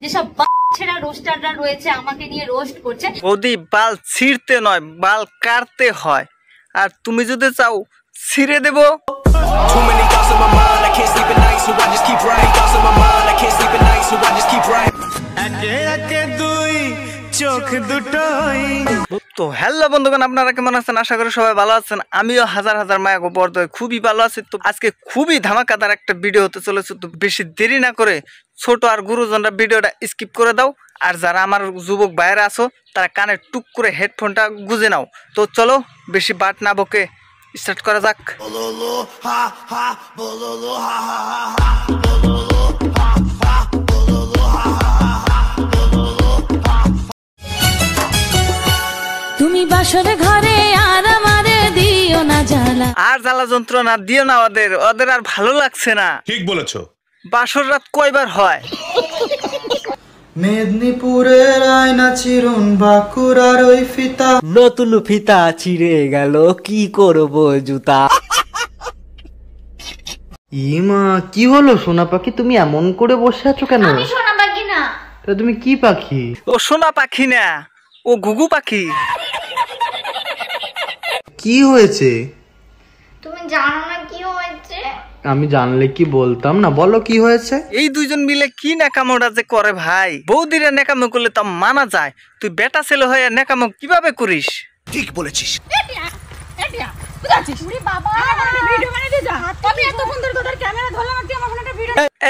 যেসব ছেড়া রোস্টাররা রয়েছে আমাকে নিয়ে রোস্ট করছে। বৌদি বাল ছিঁড়তে নয় বাল কাটতে হয়, আর তুমি যদি চাও ছিঁড়ে দেব। তো হ্যালো বন্ধুগণ, আপনারা কেমন আছেন? আশা করি সবাই ভালো আছেন। আমিও হাজার হাজার মায়া বর্ধয় খুবই ভালো আছি। তো আজকে খুবই ধামাকাদার একটা ভিডিও হতে চলেছে। তো বেশি দেরি না করে ছোট আর গুরুজনরা ভিডিওটা স্কিপ করে দাও, আর যারা আমার যুবক ভাইয়েরা আছো তারা কানে টুক করে হেডফোনটা গুঁজে নাও। তো চলো বেশি বাট না বকে স্টার্ট করা যাক। তুমি বাসর ঘরে আর আমারে দিও না জ্বালা, আর জ্বালা যন্ত্রণা দিও না ওদের, ওদের আর ভালো লাগছে না। ঠিক বলেছো। বাসর রাত কয়বার হয়? মেদিনীপুরের আয়না চিরুন বাঁকুড়ার ওই ফিতা, নতুন ফিতা ছিঁড়ে গেল কি করব জুতা। ইমা কি হলো সোনা পাখি, তুমি এমন করে বসে আছো কেন? আমি সোনা পাখি না। তা তুমি কি পাখি? ও সোনা পাখি না, ও ঘুঘু পাখি। কি হয়েছে? তুমি জানো না কি হয়েছে? আমি জানলে কি বলতাম না, বলো কি হয়েছে? এই দুইজন মিলে কি নেকামোটা যে করে ভাই। বৌদিরা নেকামো করলে তা মানা যায়, তুই বেটা ছেলে হয়ে নেকামো কিভাবে করিস? ঠিক বলেছিস।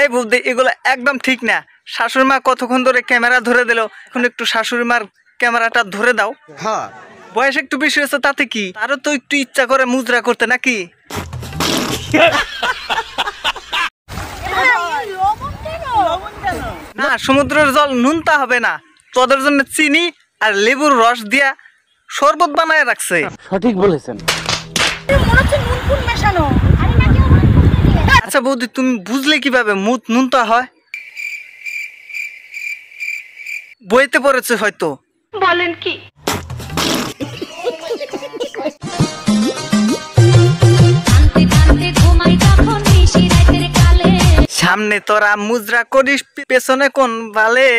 এই বৌদি এগুলো একদম ঠিক না। শাশুড়ি মা কতক্ষণ ধরে ক্যামেরা ধরে দিল, এখন একটু শাশুড়ি মার ক্যামেরাটা ধরে দাও। হ্যাঁ, বয়স একটু বেশি হয়েছে তাতে কি, তারও তো একটু ইচ্ছা করে মুজরা করতে নাকি? না, সমুদ্রের জল নুনতা হবে না, তোদের জন্য চিনি আর লেবুর রস দিয়া শরবত বানায় রাখছে। সঠিক বলেছেন। আচ্ছা বৌদি তুমি বুঝলে কিভাবে মুদ নুনতা হয়? বইতে পড়েছে হয়তো। বলেন কি? সামনে তোরা মুজরা করিস, পেছনে কোন বালে।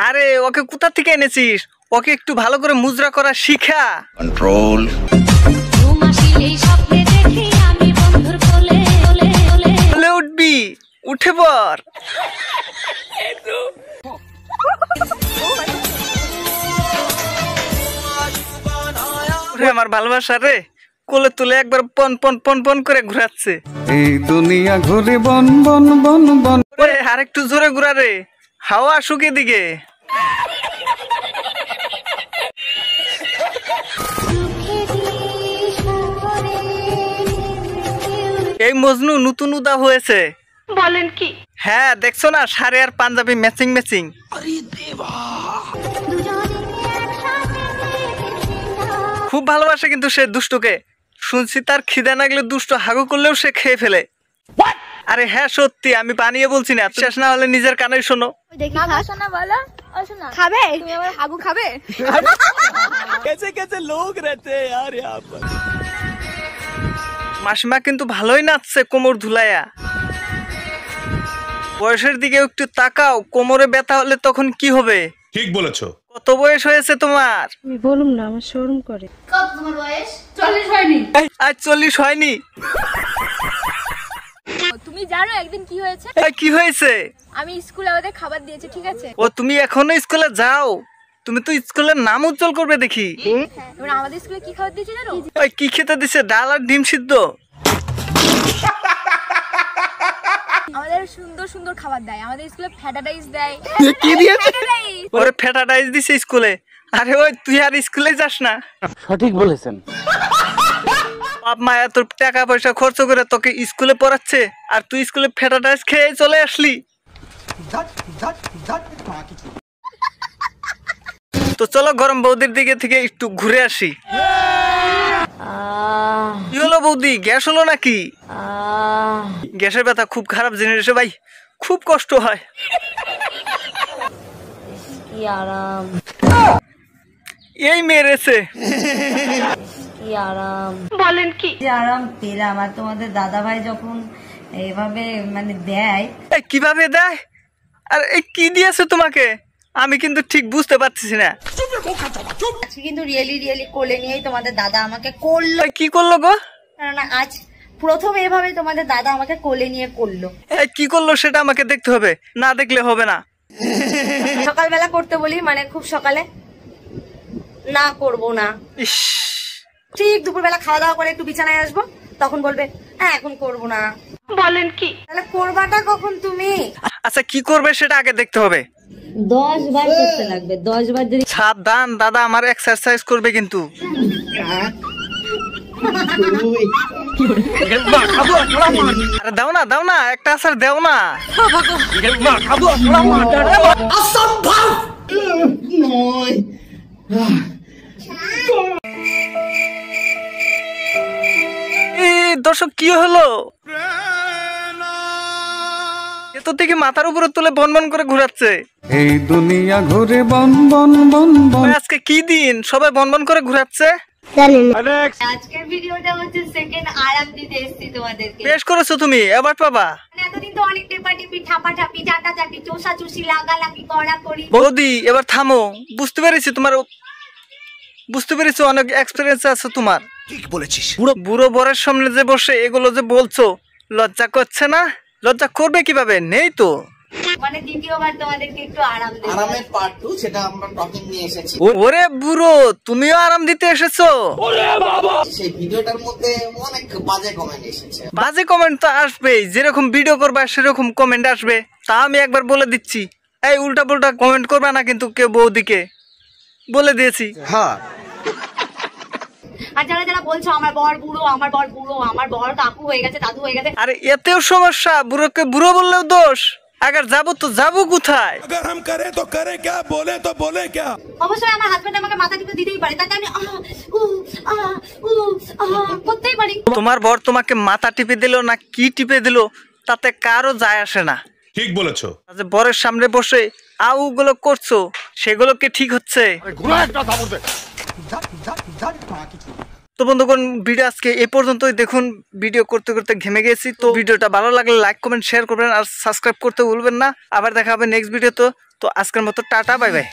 আরে ওকে কোথা থেকে এনেছিস? ওকে একটু ভালো করে মুজরা করা শিখা। কন্ট্রোল। বলে উঠবি, উঠে পর। আমার ভালোবাসা রে কোলে তুলে একবার পন পন পন পন করে ঘুরাচ্ছে। এই দুনিয়া ঘুরে বন বন বন বন। আর একটু জোরে ঘুরা রে, হাওয়া শুকে দিকে। এই মজনু নতুন উদা হয়েছে। বলেন কি? হ্যাঁ দেখছো না, শাড়ি আর পাঞ্জাবি ম্যাচিং ম্যাচিং। খুব ভালোবাসে কিন্তু সে দুষ্টুকে। শুনছি তার খিদে না গেলে দুষ্ট হাগু করলেও সে খেয়ে ফেলে। আরে হ্যাঁ সত্যি, আমি বানিয়ে বলছি না। শেষ না হলে নিজের কানেই শোনো। খাবে? তুমি আমার হাগু খাবে? कैसे कैसे लोग रहते हैं यार यहाँ पर। মাসিমা কিন্তু ভালোই নাচছে কোমর ধুলাইয়া। বয়সের দিকে একটু তাকাও, কোমরে ব্যথা হলে তখন কি হবে? ঠিক বলেছো। কত বয়স হয়েছে তোমার? আমি বলুম না, আমার শরম করে। কত তোমার বয়স? 40 হয়নি। আজ 40 হয়নি? তুমি জানো একদিন কি হয়েছে? কি হয়েছে? আমি স্কুলে আমাদের খাবার দিয়েছি, ঠিক আছে? ও তুমি এখনো স্কুলে যাও? তুমি তো স্কুলের নাম উজ্জ্বল করবে দেখি। এবার আমাদের স্কুলে কি খাবার দিয়েছে জানো? ওই কি খেতে দিছে? ডাল আর ডিম সিদ্ধ। আমাদের সুন্দর সুন্দর খাবার দেয়, আমাদের স্কুলে ফ্যাটা রাইস দেয়। কি দিয়েছে? ওরে ফেটা রাইস দিছে স্কুলে। আরে ওই তুই আর স্কুলে যাস না? সঠিক বলেছেন। বাপ মা এত টাকা পয়সা খরচ করে তোকে স্কুলে পড়াচ্ছে, আর তুই স্কুলে ফেটা রাইস খেয়ে চলে আসলি। তো চলো গরম বৌদির দিকে থেকে একটু ঘুরে আসি। কি হলো বৌদি, গ্যাস হলো নাকি? গ্যাসের ব্যথা খুব খারাপ জিনিস ভাই, খুব কষ্ট হয়। এই মেরেছে। কি আরাম বলেন কি আরাম পেলাম। আর তোমাদের দাদা ভাই যখন এভাবে মানে দেয়, এই কিভাবে দেয়? আর এই কি দিয়েছে তোমাকে? আমি কিন্তু ঠিক বুঝতে পারতেছি না। আজকে কিন্তু রিয়েলি কোলে নিয়েই তোমাদের দাদা আমাকে করলো। এই কি করলো গো? না আজ প্রথম এভাবে তোমাদের দাদা আমাকে কোলে নিয়ে করলো। এই কি করলো সেটা আমাকে দেখতে হবে, না দেখলে হবে না। সকালবেলা করতে বলি, মানে খুব সকালে, না করব না। ইস, ঠিক দুপুরবেলা খাওয়া দাওয়া করে একটু বিছানায় আসবো, তখন বলবে হ্যাঁ এখন করব না। বলেন কি? তাহলে করবাটা কখন তুমি? আচ্ছা কি করবে সেটা আগে দেখতে হবে। 10 বার করতে লাগবে, 10 বার যদি। সাবধান, দাদা আমার এক্সারসাইজ করবে কিন্তু। আরে দাও না একটা আসার দাও না। দর্শক কি হলো? এত থেকে মাথার উপরে তুলে বনবন করে ঘুরাচ্ছে। এই দুনিয়া ঘুরে বন বন বন বন। আজকে কি দিন সবাই বনবন করে ঘুরাচ্ছে? আজকের ভিডিওটা হচ্ছে সেকেন্ড আরাম দিতে এসেছি তোমাদেরকে। বেশ করেছো তুমি, এবার পাবা। মানে এতদিন তো অনেক টেপাটিপি ঠাপাঠাপি চাটাচাটি চোষাচুষি লাগালাগি কড়াকড়ি। বৌদি এবার থামো, বুঝতে পেরেছি অনেক এক্সপিরিয়েন্স আছে তোমার। ঠিক বলেছিস। বুড়ো বরের সামনে যে বসে এগুলো যে বলছো, লজ্জা করছে না? লজ্জা করবে কিভাবে? নেই তো। মানে দ্বিতীয়বার তোমাদেরকে একটু আরাম দেব। আরামের পার্ট 2 সেটা আমরা টপিক নিয়ে এসেছি। ওরে বুড়ো, তুমিও আরাম দিতে এসেছো? সেই ভিডিওটার মধ্যে অনেক বাজে কমেন্ট এসেছে। বাজে কমেন্ট তো আসবেই, যেরকম ভিডিও করবা সেরকম কমেন্ট আসবে। তা আমি একবার বলে দিচ্ছি, এই উল্টা পুল্টা কমেন্ট করবা না কিন্তু কেউ বৌদিকে, বলে দিয়েছি। হ্যাঁ, আর যারা বলছো আমার বর বুড়ো, আমার বর কাকু হয়ে গেছে, দাদু হয়ে গেছে। আরে এতেও সমস্যা? বুড়োকে বুড়ো বললেও দোষ? আগে যাবো তো যাবো কোথায়? अगर हम करें तो करें क्या, बोले क्या। অবশ্যই আমার হাজবেন্ড আমাকে মাথা টিপে দিতেই পারে, তাতে আমি করতেই পারি। তোমার বর তোমাকে মাথা টিপে দিল না কি টিপে দিল তাতে কারো যায় আসে না। ঠিক বলেছো। যে বরের সামনে বসে আউগুলো করছো সেগুলো কি ঠিক হচ্ছে? তো বন্ধুগণ, ভিডিও আজকে এই পর্যন্তই। দেখুন ভিডিও করতে করতে ঘেমে গেছি। তো ভিডিওটা ভালো লাগলে লাইক কমেন্ট শেয়ার করবেন আর সাবস্ক্রাইব করতে ভুলবেন না। আবার দেখা হবে নেক্সট ভিডিও। তো আজকের মতো টাটা, বাই বাই।